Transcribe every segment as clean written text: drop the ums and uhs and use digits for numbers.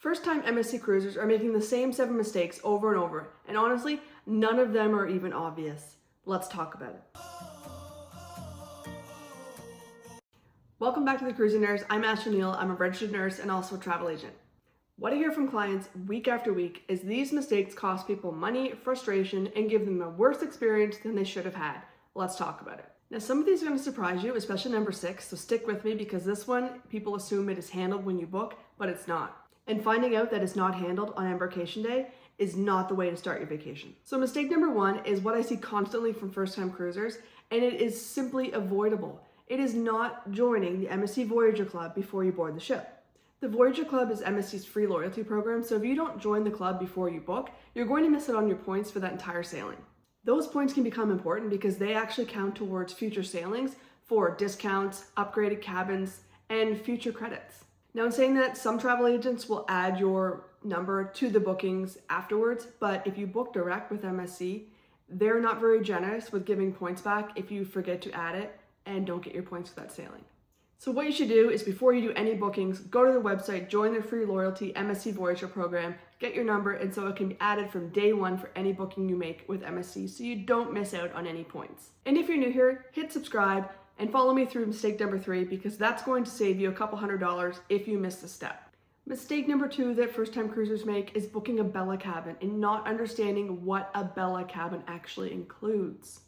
First-time MSC cruisers are making the same 7 mistakes over and over, and honestly, none of them are even obvious. Let's talk about it. Welcome back to the Cruising Nurse. I'm Ashley Neal. I'm a registered nurse and also a travel agent. What I hear from clients week after week is these mistakes cost people money, frustration, and give them a worse experience than they should have had. Let's talk about it. Now, some of these are going to surprise you, especially number 6, so stick with me because this one, people assume it is handled when you book, but it's not. And finding out that it's not handled on embarkation day is not the way to start your vacation. So mistake number 1 is what I see constantly from first-time cruisers, and it is simply avoidable. It is not joining the MSC Voyager Club before you board the ship. The Voyager Club is MSC's free loyalty program, so if you don't join the club before you book, you're going to miss out on your points for that entire sailing. Those points can become important because they actually count towards future sailings for discounts, upgraded cabins, and future credits. Now, in saying that, some travel agents will add your number to the bookings afterwards, but if you book direct with MSC, they're not very generous with giving points back if you forget to add it and don't get your points for that sailing. So what you should do is before you do any bookings, go to their website, join their free loyalty MSC Voyager program, get your number, and so it can be added from day 1 for any booking you make with MSC so you don't miss out on any points. And if you're new here, hit subscribe and follow me through mistake number 3 because that's going to save you a couple $100 if you miss a step. Mistake number 2 that first-time cruisers make is booking a Bella cabin and not understanding what a Bella cabin actually includes.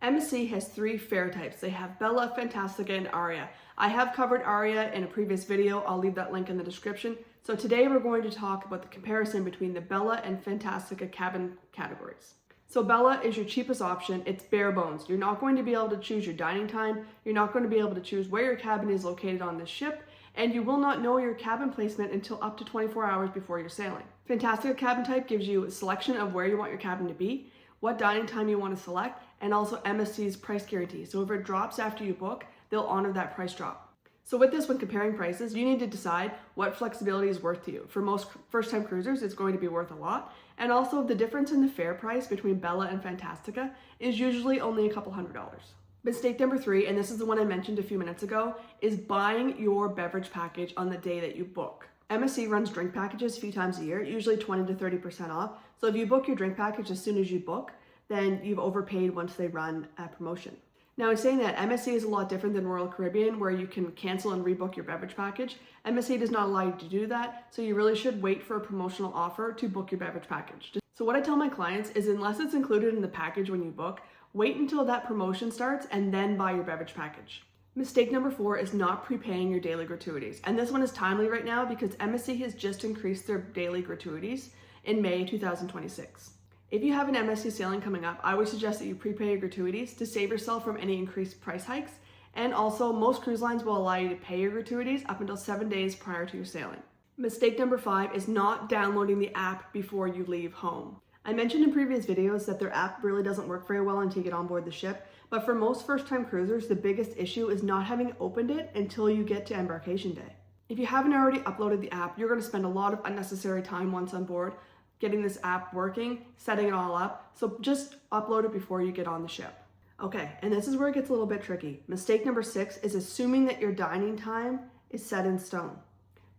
MSC has 3 fare types. They have Bella, Fantastica, and Aria. I have covered Aria in a previous video. I'll leave that link in the description. So today we're going to talk about the comparison between the Bella and Fantastica cabin categories. So Bella is your cheapest option. It's bare bones. You're not going to be able to choose your dining time. You're not going to be able to choose where your cabin is located on the ship, and you will not know your cabin placement until up to 24 hours before you're sailing. Fantastica cabin type gives you a selection of where you want your cabin to be, what dining time you want to select, and also MSC's price guarantee. So if it drops after you book, they'll honor that price drop. So with this, when comparing prices, you need to decide what flexibility is worth to you. For most first-time cruisers, it's going to be worth a lot. And also the difference in the fare price between Bella and Fantastica is usually only a couple $100. Mistake number 3, and this is the one I mentioned a few minutes ago, is buying your beverage package on the day that you book. MSC runs drink packages a few times a year, usually 20 to 30% off. So if you book your drink package as soon as you book, then you've overpaid once they run a promotion. Now, in saying that, MSC is a lot different than Royal Caribbean where you can cancel and rebook your beverage package. MSC does not allow you to do that, so you really should wait for a promotional offer to book your beverage package. So what I tell my clients is unless it's included in the package when you book, wait until that promotion starts and then buy your beverage package. Mistake number 4 is not prepaying your daily gratuities. And this one is timely right now because MSC has just increased their daily gratuities in May 2026. If you have an MSC sailing coming up, I would suggest that you prepay your gratuities to save yourself from any increased price hikes. And also, most cruise lines will allow you to pay your gratuities up until 7 days prior to your sailing. Mistake number 5 is not downloading the app before you leave home. I mentioned in previous videos that their app really doesn't work very well until you get on board the ship, but for most first-time cruisers, the biggest issue is not having opened it until you get to embarkation day. If you haven't already uploaded the app, you're going to spend a lot of unnecessary time once on board getting this app working, setting it all up, so just upload it before you get on the ship. Okay, and this is where it gets a little bit tricky. Mistake number 6 is assuming that your dining time is set in stone.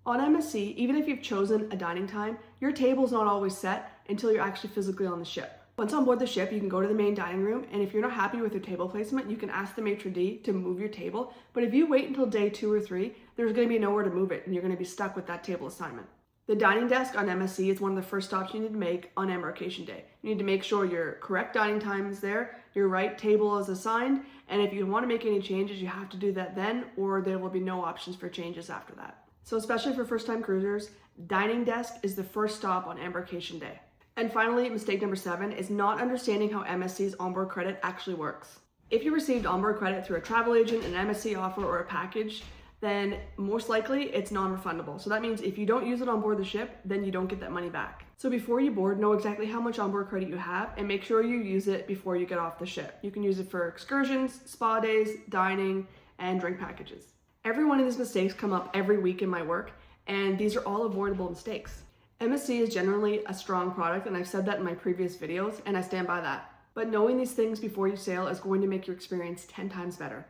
On MSC, even if you've chosen a dining time, your table's not always set until you're actually physically on the ship. Once on board the ship, you can go to the main dining room, and if you're not happy with your table placement, you can ask the maitre d' to move your table, but if you wait until day 2 or 3, there's going to be nowhere to move it, and you're going to be stuck with that table assignment. The dining desk on MSC is one of the first stops you need to make on embarkation day. You need to make sure your correct dining time is there, your right table is assigned, and if you want to make any changes, you have to do that then, or there will be no options for changes after that. So especially for first-time cruisers, dining desk is the first stop on embarkation day. And finally, mistake number 7 is not understanding how MSC's onboard credit actually works. If you received onboard credit through a travel agent, an MSC offer, or a package, then most likely it's non-refundable. So that means if you don't use it on board the ship, then you don't get that money back. So before you board, know exactly how much onboard credit you have and make sure you use it before you get off the ship. You can use it for excursions, spa days, dining, and drink packages. Every one of these mistakes come up every week in my work, and these are all avoidable mistakes. MSC is generally a strong product, and I've said that in my previous videos, and I stand by that. But knowing these things before you sail is going to make your experience 10 times better.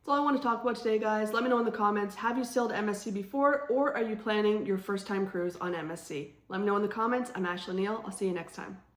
That's all I want to talk about today, guys. Let me know in the comments, have you sailed MSC before, or are you planning your first time cruise on MSC? Let me know in the comments. I'm Ashley Neal. I'll see you next time.